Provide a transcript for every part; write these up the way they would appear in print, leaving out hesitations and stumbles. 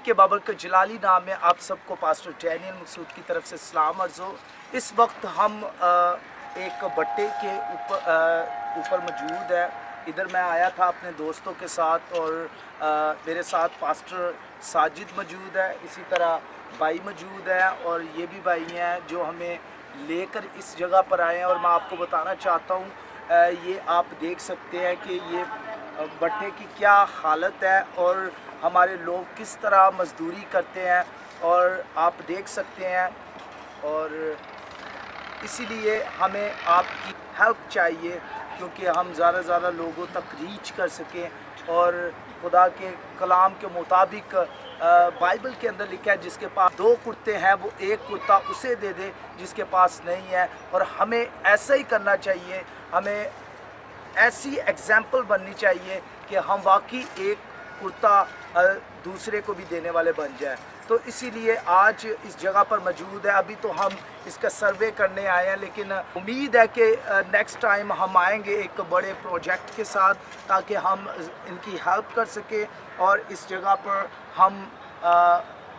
के बाबरकत जलाली नाम में आप सबको पास्टर डैनियल मकसूद की तरफ से सलाम अर्ज़ हो। इस वक्त हम एक भट्टे के ऊपर मौजूद है। इधर मैं आया था अपने दोस्तों के साथ और मेरे साथ पास्टर साजिद मौजूद है, इसी तरह भाई मौजूद है और ये भी भाई हैं जो हमें लेकर इस जगह पर आए हैं। और मैं आपको बताना चाहता हूँ, ये आप देख सकते हैं कि ये भट्टे की क्या हालत है और हमारे लोग किस तरह मजदूरी करते हैं और आप देख सकते हैं। और इसीलिए हमें आपकी हेल्प चाहिए क्योंकि हम ज़्यादा से ज़्यादा लोगों तक रीच कर सकें। और खुदा के कलाम के मुताबिक बाइबल के अंदर लिखा है जिसके पास 2 कुर्ते हैं वो 1 कुर्ता उसे दे दे जिसके पास नहीं है। और हमें ऐसा ही करना चाहिए, हमें ऐसी एग्जाम्पल बननी चाहिए कि हम वाकई एक कुर्ता दूसरे को भी देने वाले बन जाए। तो इसीलिए आज इस जगह पर मौजूद है। अभी तो हम इसका सर्वे करने आए हैं, लेकिन उम्मीद है कि नेक्स्ट टाइम हम आएंगे एक बड़े प्रोजेक्ट के साथ ताकि हम इनकी हेल्प कर सकें और इस जगह पर हम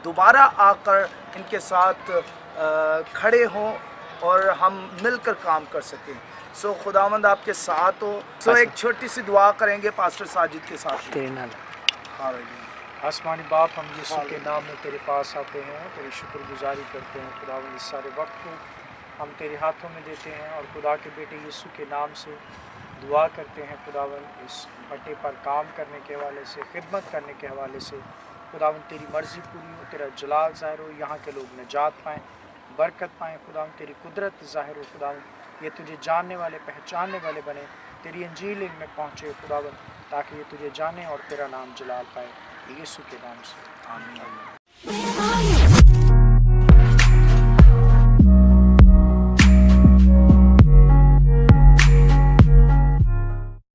दोबारा आकर इनके साथ खड़े हों और हम मिलकर काम कर सकें। सो खुदावंद आपके साथ हो। सो एक छोटी सी दुआ करेंगे पास्टर साजिद के साथ। आसमानी बाप, हम यीशु के नाम में तेरे पास आते हैं, तेरी शुक्रगुजारी करते हैं खुदावंद। इस सारे वक्त को हम तेरे हाथों में देते हैं और खुदा के बेटे यीशु के नाम से दुआ करते हैं खुदावंद, इस भट्टे पर काम करने के हवाले से, खिदमत करने के हवाले से खुदावंद तेरी मर्ज़ी पूरी हो, तेरा जलाल ज़ाहिर हो, यहाँ के लोग निजात पाएँ, बरकत पाएँ खुदावंद, तेरी कुदरत ज़ाहिर हो खुदावंद, ये तुझे जानने वाले पहचानने वाले बने, तेरी इंजील इनमें पहुँचे खुदावंद, ताकि ये तुझे जाने और तेरा नाम जलाल पाए, यीशु के नाम से आमीन।